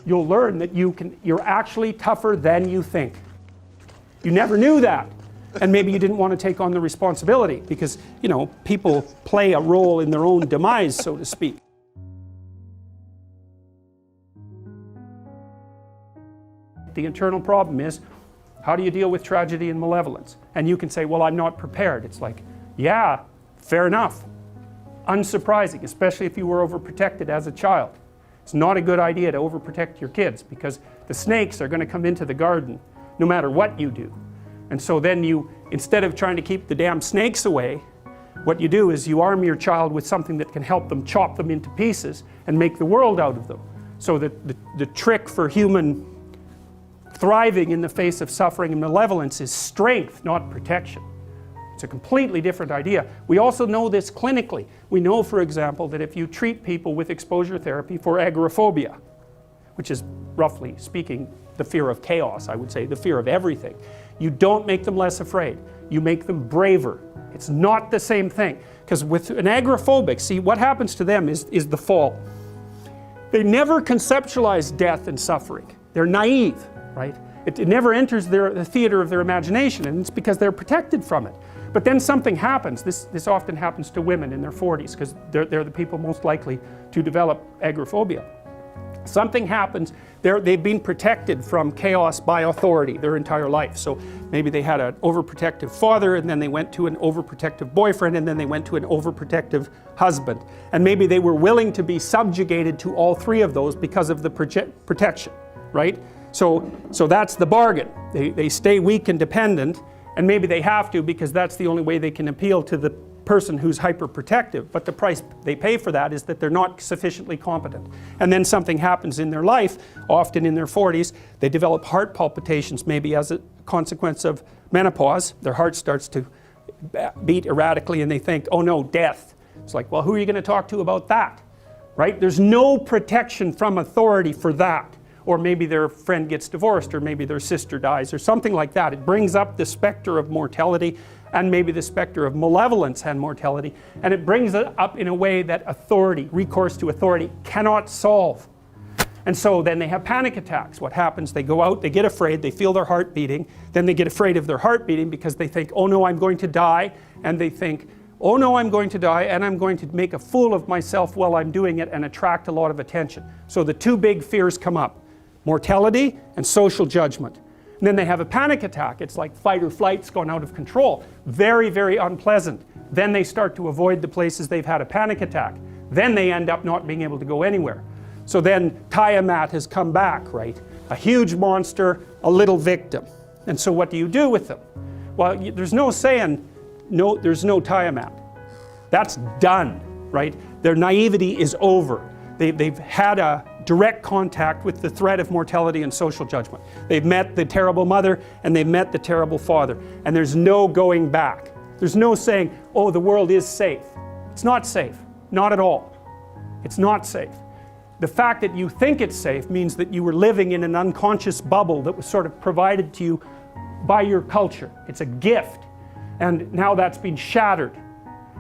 You'll learn that you're actually tougher than you think. You never knew that. And maybe you didn't want to take on the responsibility because, you know, people play a role in their own demise, so to speak. The internal problem is, how do you deal with tragedy and malevolence? And you can say, well, I'm not prepared. It's like, yeah, fair enough. Unsurprising, especially if you were overprotected as a child. It's not a good idea to overprotect your kids because the snakes are going to come into the garden no matter what you do. And so then you, instead of trying to keep the damn snakes away, what you do is you arm your child with something that can help them chop them into pieces and make the world out of them. So that the trick for human thriving in the face of suffering and malevolence is strength, not protection. It's a completely different idea. We also know this clinically. We know, for example, that if you treat people with exposure therapy for agoraphobia, which is, roughly speaking, the fear of chaos, I would say, the fear of everything, you don't make them less afraid. You make them braver. It's not the same thing. Because with an agoraphobic, see, what happens to them is the fall. They never conceptualize death and suffering. They're naive, right? It never enters the theater of their imagination, and it's because they're protected from it. But then something happens. This often happens to women in their 40s because they're the people most likely to develop agoraphobia. Something happens, they've been protected from chaos by authority their entire life. So maybe they had an overprotective father, and then they went to an overprotective boyfriend, and then they went to an overprotective husband. And maybe they were willing to be subjugated to all three of those because of the protection, right? So that's the bargain. They stay weak and dependent, and maybe they have to because that's the only way they can appeal to the person who's hyperprotective, but the price they pay for that is that they're not sufficiently competent. And then something happens in their life, often in their 40s, they develop heart palpitations, maybe as a consequence of menopause. Their heart starts to beat erratically and they think, oh no, death. It's like, well, who are you going to talk to about that? Right? There's no protection from authority for that. Or maybe their friend gets divorced, or maybe their sister dies, or something like that. It brings up the specter of mortality, and maybe the specter of malevolence and mortality, and it brings it up in a way that authority, recourse to authority, cannot solve. And so then they have panic attacks. What happens? They go out, they get afraid, they feel their heart beating, then they get afraid of their heart beating because they think, oh no, I'm going to die, and they think, oh no, I'm going to die, and I'm going to make a fool of myself while I'm doing it and attract a lot of attention. So the two big fears come up. Mortality and social judgment. And then they have a panic attack. It's like fight or flight's gone out of control. Very, very unpleasant. Then they start to avoid the places they've had a panic attack. Then they end up not being able to go anywhere. So then Tiamat has come back, right? A huge monster, a little victim. And so what do you do with them? Well, there's no saying, no, there's no Tiamat. That's done, right? Their naivety is over. They've had a direct contact with the threat of mortality and social judgment. They've met the terrible mother and they've met the terrible father. And there's no going back. There's no saying, oh, the world is safe. It's not safe. Not at all. It's not safe. The fact that you think it's safe means that you were living in an unconscious bubble that was sort of provided to you by your culture. It's a gift. And now that's been shattered.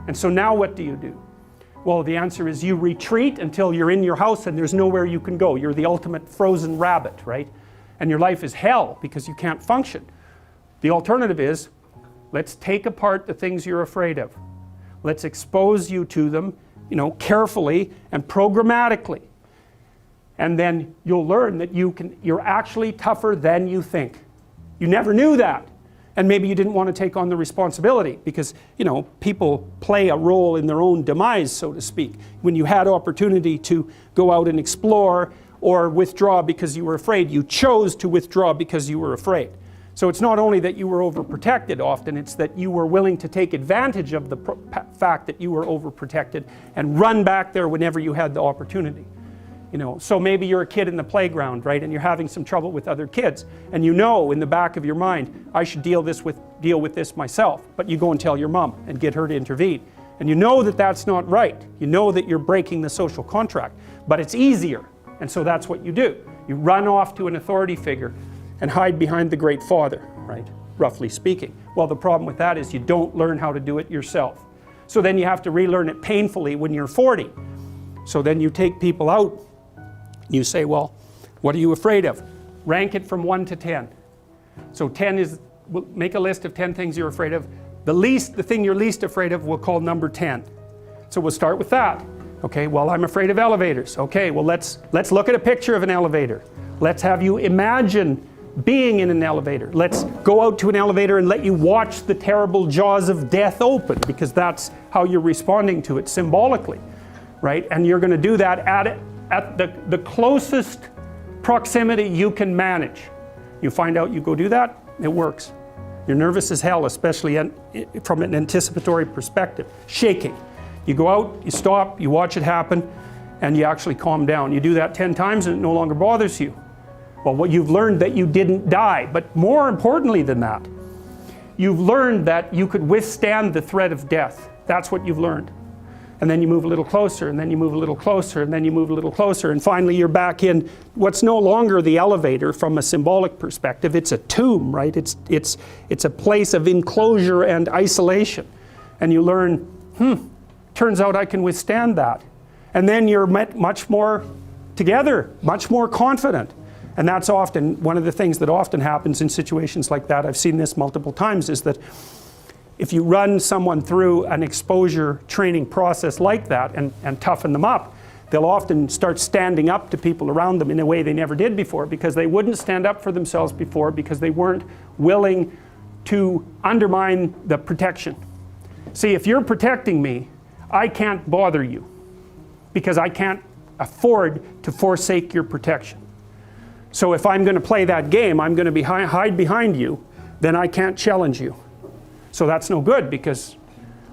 And so now what do you do? Well, the answer is you retreat until you're in your house and there's nowhere you can go. You're the ultimate frozen rabbit, right? And your life is hell because you can't function. The alternative is, let's take apart the things you're afraid of. Let's expose you to them, carefully and programmatically. And then you'll learn that you're actually tougher than you think. You never knew that. And maybe you didn't want to take on the responsibility because, people play a role in their own demise, so to speak. When you had opportunity to go out and explore or withdraw because you were afraid, you chose to withdraw because you were afraid. So it's not only that you were overprotected often, it's that you were willing to take advantage of the fact that you were overprotected and run back there whenever you had the opportunity. So maybe you're a kid in the playground, right, and you're having some trouble with other kids, and in the back of your mind, I should deal with this myself, but you go and tell your mom and get her to intervene. And you know that that's not right. You know that you're breaking the social contract, but it's easier, and so that's what you do. You run off to an authority figure and hide behind the Great Father, right, roughly speaking. Well, the problem with that is you don't learn how to do it yourself. So then you have to relearn it painfully when you're 40. So then you take people out. You say, well, what are you afraid of? Rank it from 1 to 10. So 10 is, we'll make a list of 10 things you're afraid of. The thing you're least afraid of we'll call number 10. So we'll start with that. Okay, well, I'm afraid of elevators. Okay, well, let's look at a picture of an elevator. Let's have you imagine being in an elevator. Let's go out to an elevator and let you watch the terrible jaws of death open, because that's how you're responding to it symbolically, right? And you're going to do that at the closest proximity you can manage. You find out, you go do that, it works. You're nervous as hell, especially from an anticipatory perspective. Shaking. You go out, you stop, you watch it happen, and you actually calm down. You do that 10 times and it no longer bothers you. Well, what you've learned that you didn't die, but more importantly than that, you've learned that you could withstand the threat of death. That's what you've learned. And then you move a little closer, and then you move a little closer, and then you move a little closer, and finally you're back in what's no longer the elevator from a symbolic perspective. It's a tomb, right? It's a place of enclosure and isolation. And you learn, turns out I can withstand that. And then you're much more together, much more confident. And that's often one of the things that often happens in situations like that. I've seen this multiple times, is that if you run someone through an exposure training process like that and toughen them up, they'll often start standing up to people around them in a way they never did before, because they wouldn't stand up for themselves before, because they weren't willing to undermine the protection. See, if you're protecting me, I can't bother you, because I can't afford to forsake your protection. So if I'm going to play that game, I'm going to hide behind you, then I can't challenge you. So that's no good, because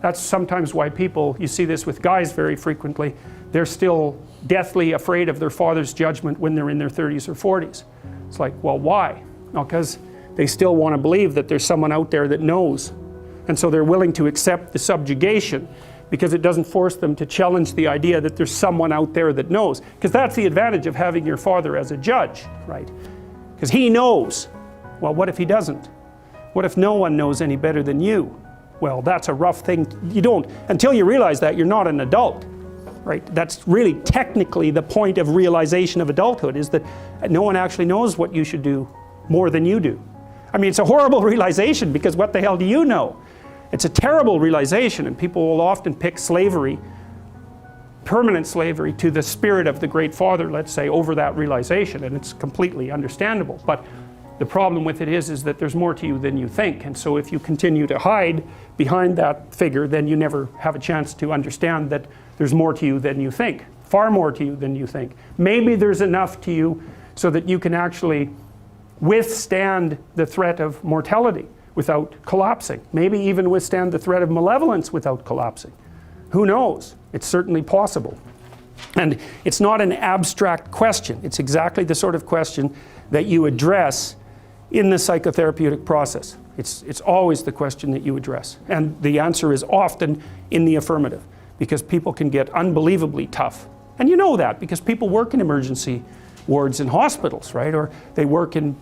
that's sometimes why people, you see this with guys very frequently, they're still deathly afraid of their father's judgment when they're in their 30s or 40s. It's like, well, why? Well, because they still want to believe that there's someone out there that knows. And so they're willing to accept the subjugation, because it doesn't force them to challenge the idea that there's someone out there that knows. Because that's the advantage of having your father as a judge, right? Because he knows. Well, what if he doesn't? What if no one knows any better than you? Well, that's a rough thing. You don't, until you realize that, you're not an adult, right? That's really technically the point of realization of adulthood, is that no one actually knows what you should do more than you do. I mean, it's a horrible realization, because what the hell do you know? It's a terrible realization, and people will often pick slavery, permanent slavery, to the spirit of the Great Father, let's say, over that realization, and it's completely understandable. But the problem with it is that there's more to you than you think, and so if you continue to hide behind that figure, then you never have a chance to understand that there's more to you than you think, far more to you than you think. Maybe there's enough to you so that you can actually withstand the threat of mortality without collapsing. Maybe even withstand the threat of malevolence without collapsing. Who knows? It's certainly possible. And it's not an abstract question. It's exactly the sort of question that you address in the psychotherapeutic process. It's always the question that you address. And the answer is often in the affirmative, because people can get unbelievably tough. And you know that, because people work in emergency wards in hospitals, right? Or they work in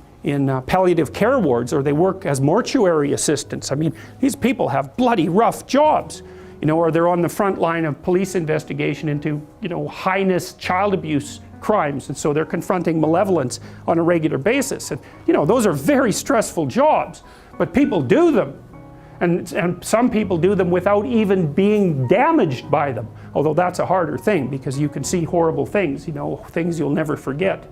palliative care wards, or they work as mortuary assistants. I mean, these people have bloody rough jobs, you know, or they're on the front line of police investigation into, you know, heinous child abuse crimes, and so they're confronting malevolence on a regular basis. And, you know, those are very stressful jobs, but people do them. And some people do them without even being damaged by them, although that's a harder thing, because you can see horrible things, you know, things you'll never forget.